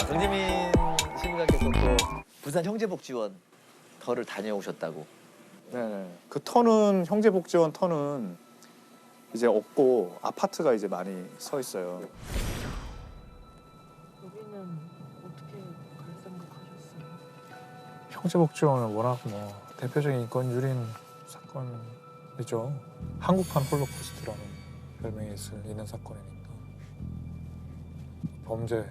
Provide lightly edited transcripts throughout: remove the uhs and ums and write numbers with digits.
정재민 시민관께서 또 부산 형제복지원 터를 다녀오셨다고. 네. 그 터는 형제복지원 터는 이제 없고 아파트가 이제 많이 서 있어요. 여기는 어떻게 갈 생각하셨어요? 형제복지원은 워낙 뭐 대표적인 인권 유린 사건이죠. 한국판 홀로코스트라는 별명이 있는 사건이니까 범죄라고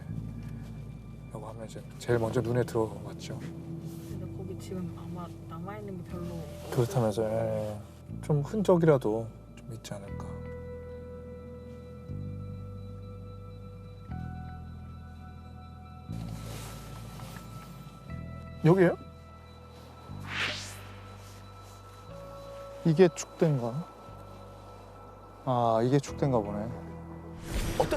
하면 이제 제일 먼저 눈에 들어왔죠. 근데 거기 지금 아마 남아있는 게 별로 그렇다면서 좀 흔적이라도 좀 있지 않을까. 여기요? 이게 축대인가? 아, 이게 축대인가 보네.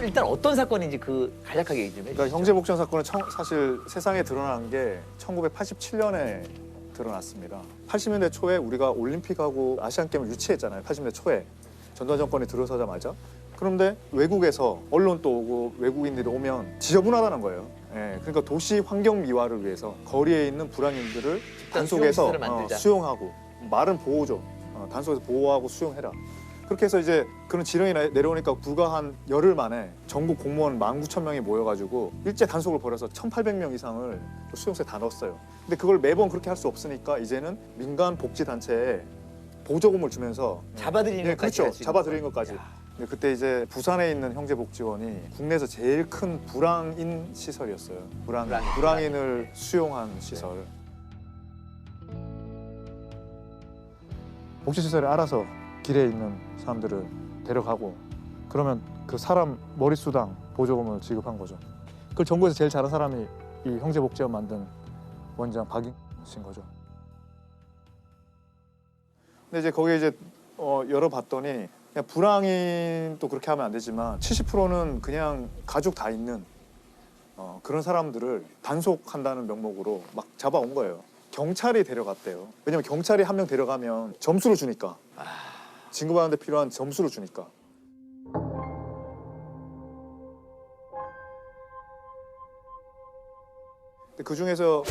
일단 어떤 사건인지 간략하게 얘기 좀 해주시죠. 그러니까 형제복지원 사건은 사실 세상에 드러난 게 1987년에 드러났습니다. 80년대 초에 우리가 올림픽하고 아시안게임을 유치했잖아요. 80년대 초에 전두환 정권이 들어서자마자. 그런데 외국에서 언론 또 오고 외국인들이 오면 지저분하다는 거예요. 그러니까 도시 환경 미화를 위해서 거리에 있는 불황인들을 단속해서 수용하고, 말은 보호죠. 단속해서 보호하고 수용해라. 그렇게 해서 이제 그런 지령이 내려오니까 불과 한 열흘 만에 전국 공무원 19,000명이 모여가지고 일제 단속을 벌여서 1,800명 이상을 수용소에 다 넣었어요. 근데 그걸 매번 그렇게 할 수 없으니까 이제는 민간 복지단체에 보조금을 주면서 잡아들이는 것까지. 그렇죠. 잡아들이는 것까지. 그때 이제 부산에 있는 형제복지원이 국내에서 제일 큰 불황인 시설이었어요. 불황인을 수용한 시설. 복지시설에 알아서 길에 있는 사람들을 데려가고 그러면 그 사람 머릿수당 보조금을 지급한 거죠. 그걸 전국에서 제일 잘한 사람이 이 형제복지원 만든 원장 박인신 거죠. 근데 이제 거기에 이제 열어봤더니 그냥 불황인도 그렇게 하면 안 되지만 70%는 그냥 가족 다 있는 그런 사람들을 단속한다는 명목으로 막 잡아온 거예요. 경찰이 데려갔대요. 왜냐면 경찰이 한 명 데려가면 점수를 주니까. 진급하는 데 필요한 점수를 주니까. 근데 그 중에서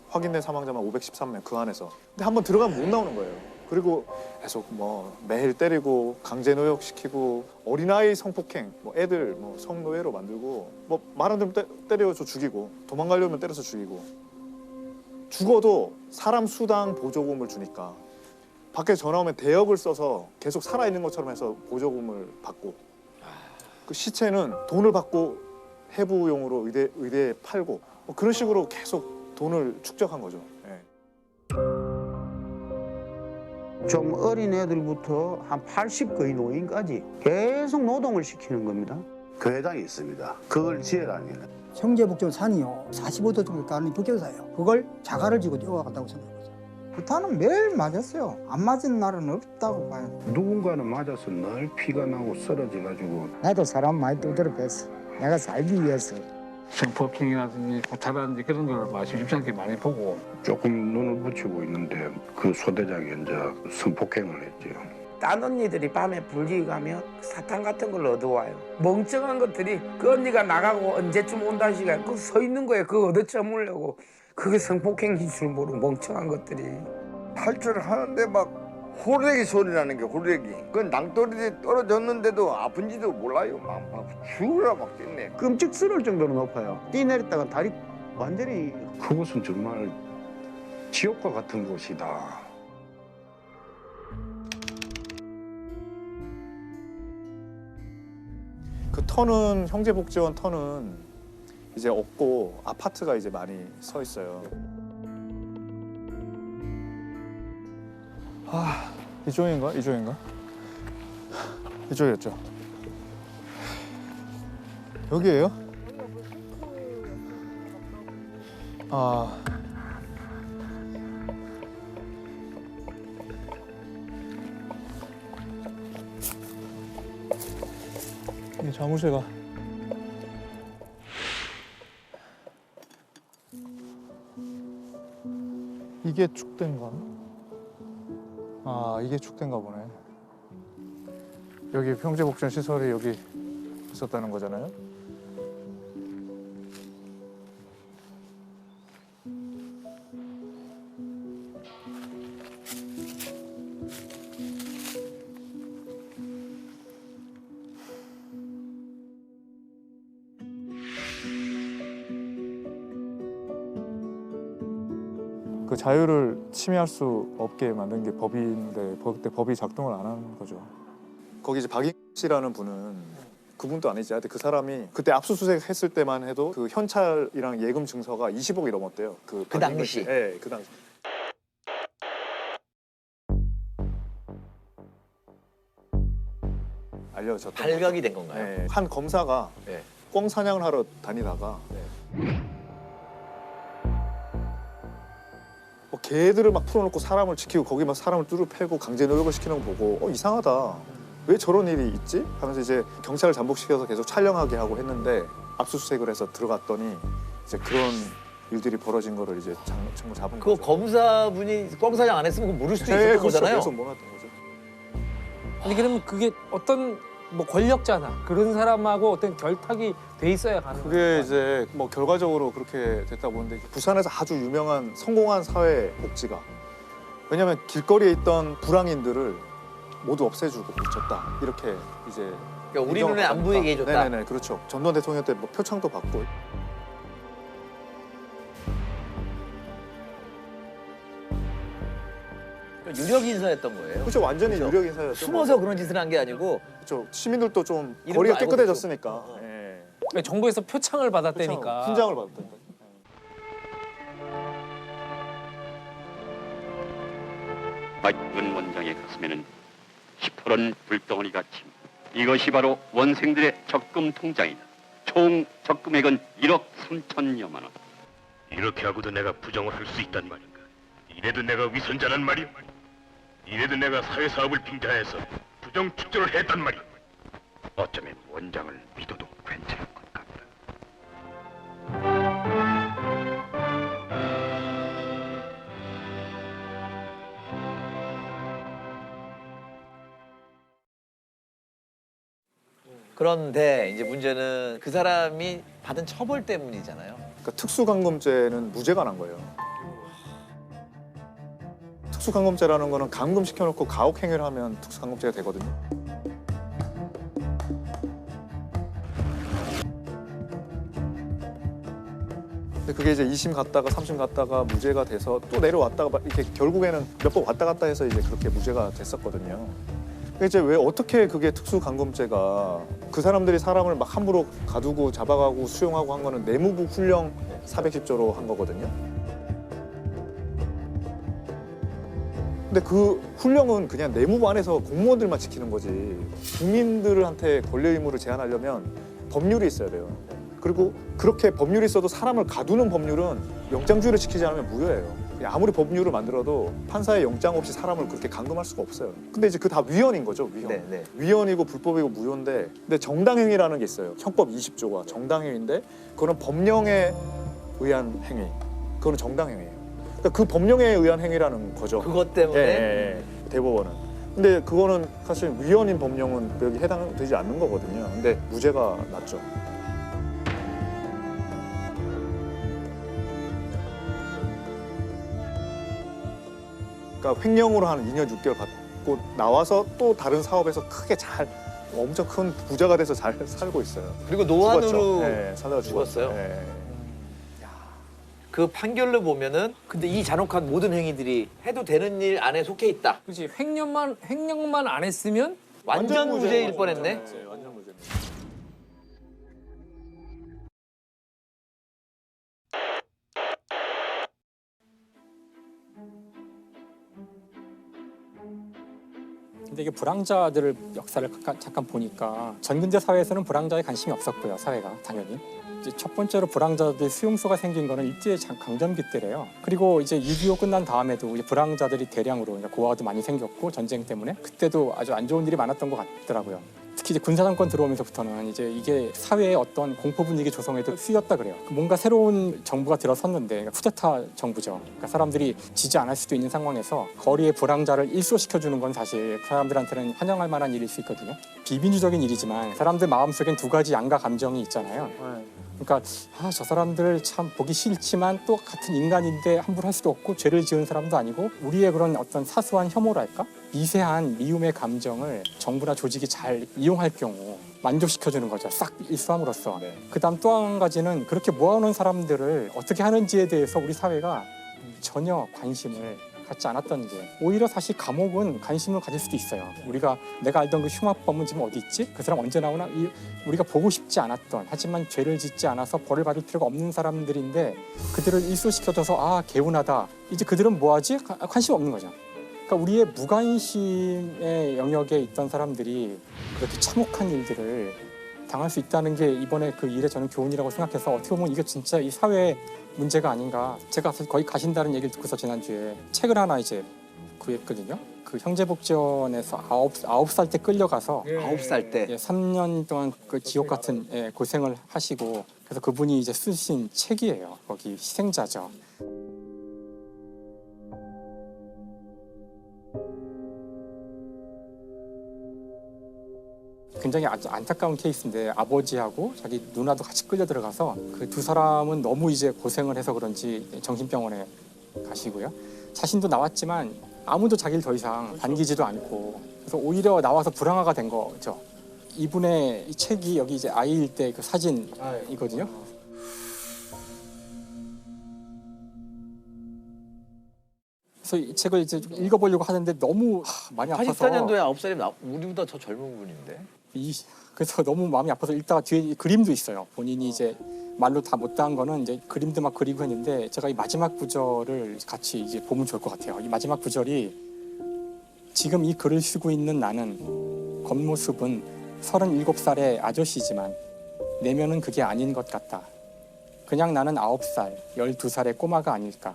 확인된 사망자만 513명 그 안에서. 근데 한번 들어가면 못 나오는 거예요. 그리고 계속 뭐 매일 때리고 강제 노역시키고 어린아이 성폭행, 뭐 애들 뭐 성노예로 만들고 뭐 말 안 들으면 때려서 죽이고 도망가려면 때려서 죽이고 죽어도 사람 수당 보조금을 주니까 밖에 전화 오면 대역을 써서 계속 살아있는 것처럼 해서 보조금을 받고 그 시체는 돈을 받고 해부용으로 의대에 팔고 뭐 그런 식으로 계속 돈을 축적한 거죠. 좀 어린 애들부터 한 80 거의 노인까지 계속 노동을 시키는 겁니다. 교회당이 있습니다. 그걸 지으라니는. 형제복지원 산이요 45도 정도 가는 흑역사예요. 그걸 자갈을 지고 뛰어간다고 생각해보세요. 구타는 매일 맞았어요. 안 맞은 날은 없다고 봐요. 누군가는 맞아서 늘 피가 나고 쓰러져가지고. 나도 사람 많이 두드려 뵀어. 내가 살기 위해서. 성폭행이라든지 구타라든지 그런 걸 심심치 않게 많이 보고 조금 눈을 붙이고 있는데 그 소대장이 이제 성폭행을 했죠. 딴 언니들이 밤에 불지기 가면 사탕 같은 걸 얻어와요. 멍청한 것들이 그 언니가 나가고 언제쯤 온다는 시간에 그 서 있는 거예요. 그거 얻어 처물려고. 그게 성폭행인 줄 모르고 멍청한 것들이. 할 줄 하는데 막 호래기 소리 나는 게 호래기. 그 낭떠러지 떨어졌는데도 아픈지도 몰라요. 막 죽으라 막 뛰네. 끔찍스러울 정도로 높아요. 뛰내렸다가 다리 완전히. 그것은 정말 지옥과 같은 곳이다. 그 터는 형제복지원 터는 이제 없고 아파트가 이제 많이 서 있어요. 이쪽인가? 이쪽이었죠. 여기예요? 이 자물쇠가 이게 축대인가? 이게 축대인가 보네. 여기 형제복지원 시설이 여기 있었다는 거잖아요. 그 자유를 침해할 수 없게 만든 게 법인데 그때 법이 작동을 안 하는 거죠. 거기 이제 박인 씨라는 분은 그분도 아니지. 하여튼 그 사람이 그때 압수수색 했을 때만 해도 그 현찰이랑 예금 증서가 20억이 넘었대요. 그 당시? 네, 그 당시. 알려졌던 발각이 된 건가요? 네, 한 검사가 네. 꿩 사냥을 하러 다니다가 뭐 개들을 막 풀어놓고 사람을 지키고 거기 막 사람을 뚜루 패고 강제 노역을 시키는 거 보고 이상하다. 왜 저런 일이 있지? 하면서 이제 경찰을 잠복시켜서 계속 촬영하게 하고 했는데 압수수색을 해서 들어갔더니 이제 그런 일들이 벌어진 거를 이제 정말 잡은 그 거죠. 검사분이 꿩사냥 안 했으면 그거 모를 수도 네, 있었던 그렇죠. 거잖아요. 계속 몰랐던 거죠. 아니 그러면 그게 어떤 뭐 권력자나 그런 사람하고 어떤 결탁이 돼 있어야 가는 그게 거예요? 이제 뭐 결과적으로 그렇게 됐다 보는데 부산에서 아주 유명한 성공한 사회 복지가 왜냐하면 길거리에 있던 불황인들을 모두 없애주고 고쳤다 이렇게 이제 그러니까 우리 눈에 안 보이게 해줬다. 네네네 그렇죠. 전두환 대통령 때 뭐 표창도 받고. 유력 인사였던 거예요. 그렇죠. 완전히 그렇죠. 유력 인사였죠. 숨어서 그런 짓을 한 게 아니고 그렇죠. 시민들도 좀 이름도 거리가 알고 깨끗해졌으니까. 됐죠. 예. 그러니까 정부에서 표창을 받았다니까. 그렇죠. 훈장을 받았다니까. 박근 원장의 가슴에는 시퍼런 불덩어리가 침. 이것이 바로 원생들의 적금 통장이다. 총 적금액은 1억 3천여만 원. 이렇게 하고도 내가 부정을 할 수 있단 말인가? 이래도 내가 위선자란 말이오? 이래도 내가 사회사업을 빙자해서 부정 축조를 했단 말이오? 어쩌면 원장을 믿어도 괜찮을 것 같다. 그런데 이제 문제는 그 사람이 받은 처벌 때문이잖아요. 그러니까 특수감금죄는 무죄가 난 거예요. 특수감금죄라는 거는 감금시켜놓고 가혹행위를 하면 특수감금죄가 되거든요. 근데 그게 이제 2심 갔다가 3심 갔다가 무죄가 돼서 또 내려왔다가 이렇게 결국에는 몇 번 왔다 갔다 해서 이제 그렇게 무죄가 됐었거든요. 근데 이제 왜 어떻게 그게 특수감금죄가 그 사람들이 사람을 막 함부로 가두고 잡아가고 수용하고 한 거는 내무부 훈령 410조로 한 거거든요. 근데 그 훈령은 그냥 내무부 안에서 공무원들만 지키는 거지 국민들한테 권리 의무를 제한하려면 법률이 있어야 돼요. 그리고 그렇게 법률이 있어도 사람을 가두는 법률은 영장주의를 지키지 않으면 무효예요. 아무리 법률을 만들어도 판사의 영장 없이 사람을 그렇게 감금할 수가 없어요. 근데 이제 그 다 위헌인 거죠, 위헌. 네, 네. 위헌이고 불법이고 무효인데 근데 정당행위라는 게 있어요. 형법 20조가 정당행위인데 그거는 법령에 의한 행위. 그거는 정당행위예요. 그러니까 그 법령에 의한 행위라는 거죠. 그것 때문에 예, 대법원은. 근데 그거는 사실 위헌인 법령은 여기 해당되지 않는 거거든요. 근데 무죄가 났죠. 그러니까 횡령으로 한 2년 6개월 받고 나와서 또 다른 사업에서 크게 잘 엄청 큰 부자가 돼서 잘 살고 있어요. 그리고 노안으로 죽었죠. 네, 살다가 죽었어요. 네. 그 판결을 보면은 근데 이 잔혹한 모든 행위들이 해도 되는 일 안에 속해 있다. 그렇지. 횡령만 안 했으면 완전 무죄일 뻔했네. 네, 완전 무죄. 근데 이게 불황자들을 역사를 잠깐 보니까 전근대 사회에서는 불황자에 관심이 없었고요. 사회가 당연히. 이제 첫 번째로 불황자들 수용소가 생긴 거는 일제 강점기 때래요. 그리고 이제 6.25 끝난 다음에도 이제 불황자들이 대량으로 고아도 많이 생겼고 전쟁 때문에 그때도 아주 안 좋은 일이 많았던 것 같더라고요. 특히 이제 군사정권 들어오면서부터는 이제 이게 사회의 어떤 공포 분위기 조성에도 쓰였다 그래요. 뭔가 새로운 정부가 들어섰는데 쿠데타 정부죠. 그러니까 사람들이 지지 않을 수도 있는 상황에서 거리의 불황자를 일소시켜주는 건 사실 사람들한테는 환영할 만한 일일 수 있거든요. 비민주적인 일이지만 사람들 마음속엔 두 가지 양가 감정이 있잖아요. 그러니까 저 사람들 참 보기 싫지만 또 같은 인간인데 함부로 할 수도 없고 죄를 지은 사람도 아니고 우리의 그런 어떤 사소한 혐오랄까? 미세한 미움의 감정을 정부나 조직이 잘 이용할 경우 만족시켜주는 거죠. 싹 일수함으로써. 그다음 또 한 가지는 그렇게 모아놓은 사람들을 어떻게 하는지에 대해서 우리 사회가 전혀 관심을 갖지 않았던 게 오히려 사실 감옥은 관심을 가질 수도 있어요. 내가 알던 그 흉악범은 지금 어디 있지? 그 사람 언제 나오나? 우리가 보고 싶지 않았던 하지만 죄를 짓지 않아서 벌을 받을 필요가 없는 사람들인데 그들을 일소시켜줘서 아 개운하다. 이제 그들은 뭐하지? 관심 없는 거죠. 그러니까 우리의 무관심의 영역에 있던 사람들이 그렇게 참혹한 일들을 당할 수 있다는 게 이번에 그 일에 저는 교훈이라고 생각해서 어떻게 보면 이게 진짜 이 사회의 문제가 아닌가. 제가 거의 가신다는 얘기를 듣고서 지난주에 책을 하나 이제 구했거든요. 그 형제복지원에서 9살 때 끌려가서 9살 때 3년 동안 그 지옥 같은 고생을 하시고 그래서 그분이 이제 쓰신 책이에요. 거기 희생자죠. 굉장히 아주 안타까운 케이스인데 아버지하고 자기 누나도 같이 끌려 들어가서 그 두 사람은 너무 이제 고생을 해서 그런지 정신병원에 가시고요. 자신도 나왔지만 아무도 자기를 더 이상 반기지도 않고 그래서 오히려 나와서 불황아가 된 거죠. 이분의 이 책이 여기 이제 아이일 때 그 사진이거든요. 그래서 이 책을 이제 좀 읽어보려고 하는데 너무 많이 아파서 84년도에 9살이면 우리보다 더 젊은 분인데 그래서 너무 마음이 아파서 읽다가 뒤에 그림도 있어요. 본인이 이제 말로 다 못한 거는 이제 그림도 막 그리고 했는데 제가 이 마지막 구절을 같이 이제 보면 좋을 것 같아요. 이 마지막 구절이 지금 이 글을 쓰고 있는 나는 겉모습은 37살의 아저씨지만 내면은 그게 아닌 것 같다. 그냥 나는 9살, 12살의 꼬마가 아닐까.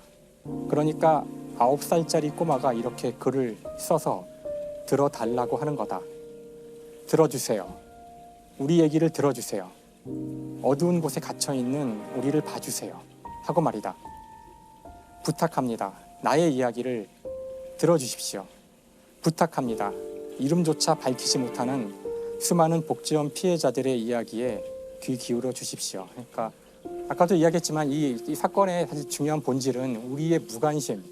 그러니까 9살짜리 꼬마가 이렇게 글을 써서 들어달라고 하는 거다. 들어주세요. 우리 얘기를 들어주세요. 어두운 곳에 갇혀있는 우리를 봐주세요. 하고 말이다. 부탁합니다. 나의 이야기를 들어주십시오. 부탁합니다. 이름조차 밝히지 못하는 수많은 복지원 피해자들의 이야기에 귀 기울여 주십시오. 그러니까 아까도 이야기했지만 이 사건의 사실 중요한 본질은 우리의 무관심,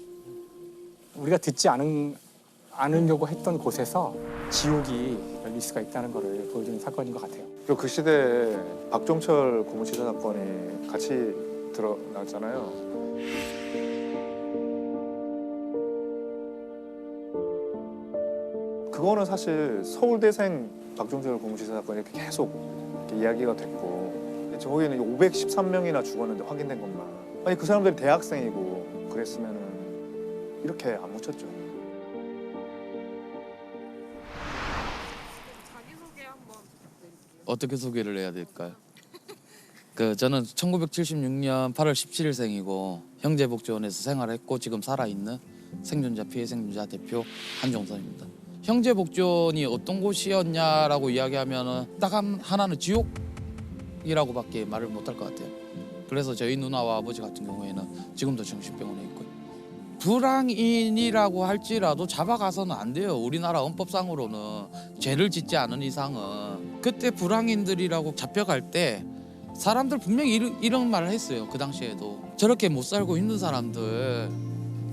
우리가 듣지 않으려고 했던 곳에서 지옥이 열릴 수가 있다는 것을 보여주는 사건인 것 같아요. 그리고 그 시대에 박종철 고문치사 사건이 같이 드러났잖아요. 그거는 사실 서울대생 박종철 고문치사 사건이 이렇게 계속 이렇게 이야기가 됐고 저기는 513명이나 죽었는데 확인된 것만. 아니 그 사람들이 대학생이고 그랬으면은 이렇게 안 묻혔죠. 어떻게 소개를 해야 될까요? 저는 1976년 8월 17일생이고 형제복지원에서 생활했고 지금 살아있는 생존자 피해 생존자 대표 한종선입니다. 형제복지원이 어떤 곳이었냐라고 이야기하면은 딱 하나는 지옥이라고밖에 말을 못할 것 같아요. 그래서 저희 누나와 아버지 같은 경우에는 지금도 정신병원에 있고요. 불황인이라고 할지라도 잡아가서는 안 돼요. 우리나라 헌법상으로는 죄를 짓지 않은 이상은. 그때 불황인들이라고 잡혀갈 때 사람들 분명히 이런 말을 했어요. 그 당시에도. 저렇게 못 살고 힘든 사람들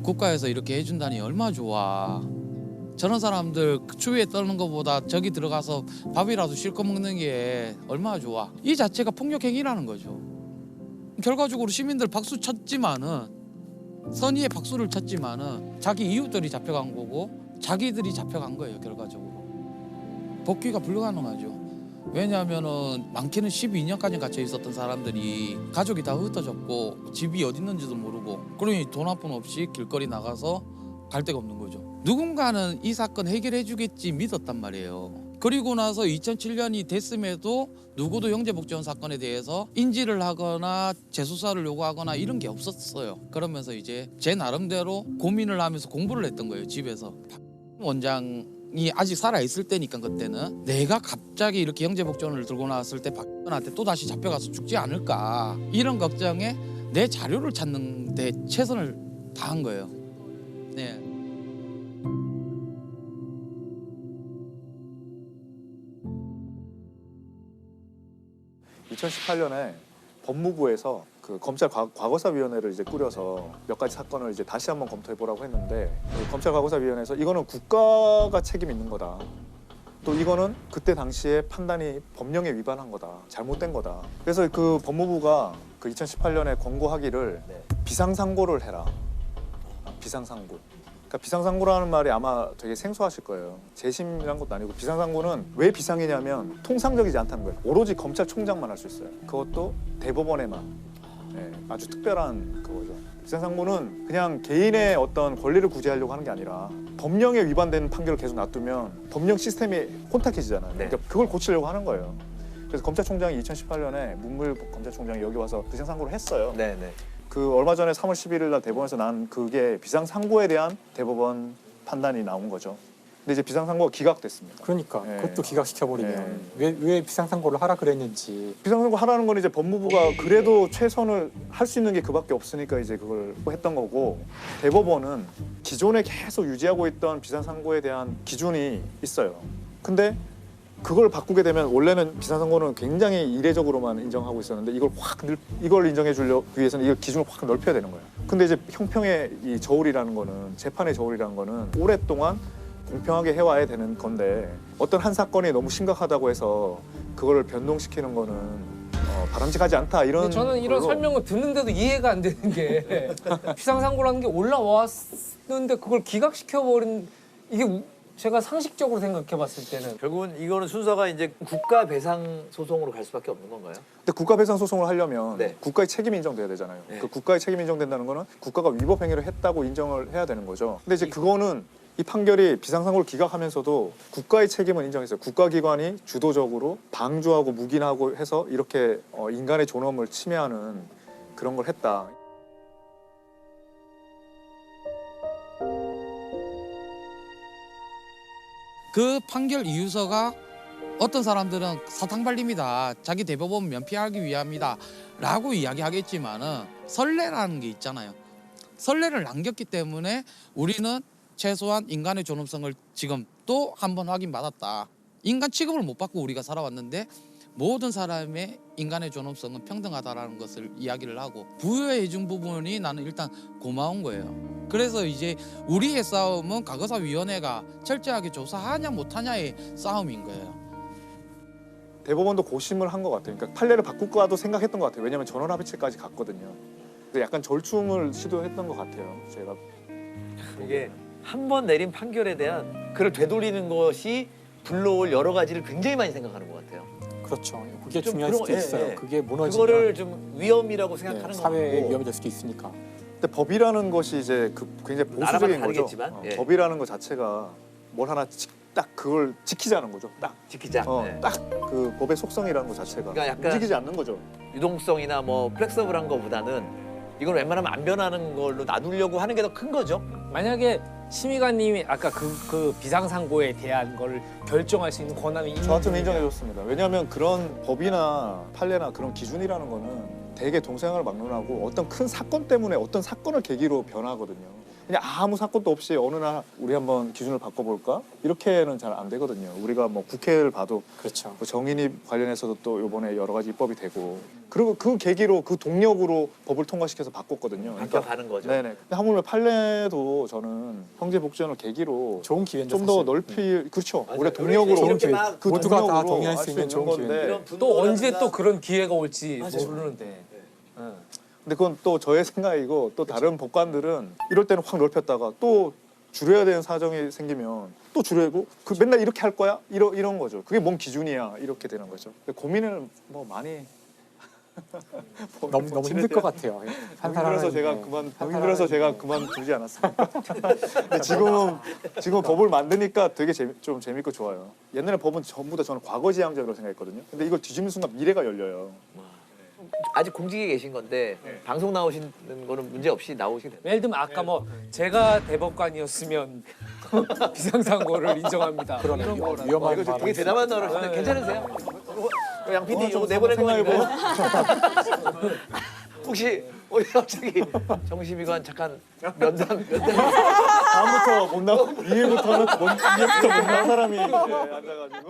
국가에서 이렇게 해준다니 얼마나 좋아. 저런 사람들 추위에 떠는 것보다 저기 들어가서 밥이라도 실컷 먹는 게 얼마나 좋아. 이 자체가 폭력행위라는 거죠. 결과적으로 시민들 박수 쳤지만은 선의의 박수를 쳤지만은 자기 이웃들이 잡혀간 거고 자기들이 잡혀간 거예요. 결과적으로. 복귀가 불가능하죠. 왜냐하면은 많게는 12년까지 갇혀 있었던 사람들이 가족이 다 흩어졌고 집이 어디 있는지도 모르고 그러니 돈 한 푼 없이 길거리 나가서 갈 데가 없는 거죠. 누군가는 이 사건 해결해 주겠지 믿었단 말이에요. 그리고 나서 2007년이 됐음에도 누구도 형제복지원 사건에 대해서 인지를 하거나 재수사를 요구하거나 이런 게 없었어요. 그러면서 이제 제 나름대로 고민을 하면서 공부를 했던 거예요. 집에서. 원장이 아직 살아있을 때니까 그때는 내가 갑자기 이렇게 형제복지원을 들고 나왔을 때 박근한테 또다시 잡혀가서 죽지 않을까 이런 걱정에 내 자료를 찾는 데 최선을 다한 거예요. 네. (2018년에) 법무부에서 그 검찰 과거사위원회를 이제 꾸려서 몇 가지 사건을 이제 다시 한번 검토해 보라고 했는데 검찰 과거사위원회에서 이거는 국가가 책임 있는 거다. 또 이거는 그때 당시에 판단이 법령에 위반한 거다. 잘못된 거다. 그래서 그 법무부가 그 2018년에 권고하기를 비상상고를 해라. 비상상고. 그러니까 비상상고라는 말이 아마 되게 생소하실 거예요. 재심이란 것도 아니고 비상상고는 왜 비상이냐면 통상적이지 않다는 거예요. 오로지 검찰총장만 할 수 있어요. 그것도 대법원에만. 네, 아주 특별한 그거죠. 비상상고는 그냥 개인의 어떤 권리를 구제하려고 하는 게 아니라 법령에 위반되는 판결을 계속 놔두면 법령 시스템이 혼탁해지잖아요. 그러니까 그걸 고치려고 하는 거예요. 그래서 검찰총장이 2018년에 문물 검찰총장이 여기 와서 비상상고를 했어요. 네네. 그 얼마 전에 3월 11일 날 대법원에서 난 그게 비상상고에 대한 대법원 판단이 나온 거죠. 근데 이제 비상상고가 기각됐습니다. 그러니까 네. 그것도 기각시켜버리면 왜 비상상고를 하라 그랬는지. 비상상고 하라는 건 이제 법무부가 그래도 최선을 할 수 있는 게 그밖에 없으니까 이제 그걸 했던 거고, 대법원은 기존에 계속 유지하고 있던 비상상고에 대한 기준이 있어요. 근데 그걸 바꾸게 되면 원래는 비상상고는 굉장히 이례적으로만 인정하고 있었는데 이걸 인정해 주려고 위해서는 이걸 기준을 확 넓혀야 되는 거예요. 근데 이제 형평의 이 저울이라는 거는, 재판의 저울이라는 거는 오랫동안 공평하게 해와야 되는 건데, 어떤 한 사건이 너무 심각하다고 해서 그거를 변동시키는 거는 바람직하지 않다, 이런. 저는 이런 걸로. 설명을 듣는데도 이해가 안 되는 게 비상상고라는 게 올라왔는데 그걸 기각시켜버린, 이게 제가 상식적으로 생각해봤을 때는 결국은 이거는 순서가 이제 국가 배상 소송으로 갈 수밖에 없는 건가요? 근데 국가 배상 소송을 하려면 네. 국가의 책임이 인정돼야 되잖아요. 네. 그 국가의 책임이 인정된다는 거는 국가가 위법 행위를 했다고 인정을 해야 되는 거죠. 근데 이제 그거는 이 판결이 비상상고를 기각하면서도 국가의 책임을 인정했어요. 국가기관이 주도적으로 방조하고 묵인하고 해서 이렇게 인간의 존엄을 침해하는 그런 걸 했다. 그 판결 이유서가 어떤 사람들은 사탕발림이다, 자기 대법원 면피하기 위함이다 라고 이야기하겠지만은 선례라는 게 있잖아요. 선례를 남겼기 때문에 우리는 최소한 인간의 존엄성을 지금 또 한 번 확인받았다. 인간 취급을 못 받고 우리가 살아왔는데 모든 사람의 인간의 존엄성은 평등하다라는 것을 이야기를 하고 부여해 준 부분이 나는 일단 고마운 거예요. 그래서 이제 우리의 싸움은 과거사위원회가 철저하게 조사하냐 못하냐의 싸움인 거예요. 대법원도 고심을 한 것 같아요. 그러니까 판례를 바꿀까도 생각했던 것 같아요. 왜냐하면 전원합의체까지 갔거든요. 근데 약간 절충을 시도했던 것 같아요. 제가 이게 한 번 내린 판결에 대한 그걸 되돌리는 것이 불러올 여러 가지를 굉장히 많이 생각하는 것 같아요. 그렇죠. 그게 좀 중요할 수도 그런- 있어요. 예. 그게 무너지면 그거를 좀 위험이라고 생각하는 거 사회에 같고. 위험이 될 수도 있으니까. 근데 법이라는 것이 이제 굉장히 나라마다 보수적인 거죠. 다르겠지만, 예. 법이라는 것 자체가 뭘 하나 딱 그걸 지키자는 거죠. 딱 지키자. 네. 딱 그 법의 속성이라는 것 자체가 그러니까 약간 움직이지 않는 거죠. 유동성이나 뭐 플렉서블한 거보다는 이건 웬만하면 안 변하는 걸로 놔두려고 하는 게 더 큰 거죠. 만약에 심의관님이 아까 그 비상상고에 대한 걸 결정할 수 있는 권한이 있는 저한테는 인정해줬습니다. 왜냐하면 그런 법이나 판례나 그런 기준이라는 거는 대개 동생을 막론하고 어떤 큰 사건 때문에 어떤 사건을 계기로 변하거든요. 그냥 아무 사건도 없이 어느 날 우리 한번 기준을 바꿔볼까? 이렇게는 잘 안 되거든요. 우리가 뭐 국회를 봐도 그렇죠. 뭐 정인입 관련해서도 또 이번에 여러 가지 입법이 되고, 그리고 그 계기로 그 동력으로 법을 통과시켜서 바꿨거든요. 바뀌어가는 거죠. 네네. 근데 하물며 판례도 저는 형제복지원을 계기로 좋은 기회인데 좀 더 사실. 넓힐 그렇죠. 맞아요. 우리가 동력으로 좋은 기회. 그 모두가 다 동력으로 동의할 할 수 있는 좋은 건데. 또 언제 또 그런 기회가 올지 맞아요. 모르는데. 근데 그건 또 저의 생각이고, 또 다른 법관들은 이럴 때는 확 넓혔다가 또 줄여야 되는 사정이 생기면 또 줄이고, 그 맨날 이렇게 할 거야? 이런 거죠. 그게 뭔 기준이야? 이렇게 되는 거죠. 근데 고민을 뭐 많이 너무 힘들 것 같아요. 힘들어서 제가 그만두지 않았습니까? 근데 지금 법을 만드니까 되게 좀 재밌고 좋아요. 옛날에 법은 전부 다 저는 과거지향적으로 생각했거든요. 근데 이걸 뒤집는 순간 미래가 열려요. 아직 공직에 계신 건데 방송 나오시는 거는 문제 없이 나오시게 됩니다. 예를 들면 아까 뭐 제가 대법관이었으면 비상상고를 인정합니다. 그러네. 이런 거라도. 위험한 이거 되게 발언. 대담한 나라신데 괜찮으세요? 양 PD 이거 좀 내보낼 거 생각해보고. 아닌가요? 혹시 갑자기 정심이관 잠깐 면담 다음부터 못 나오고 이해부터 못 나온 사람이 앉아가지고.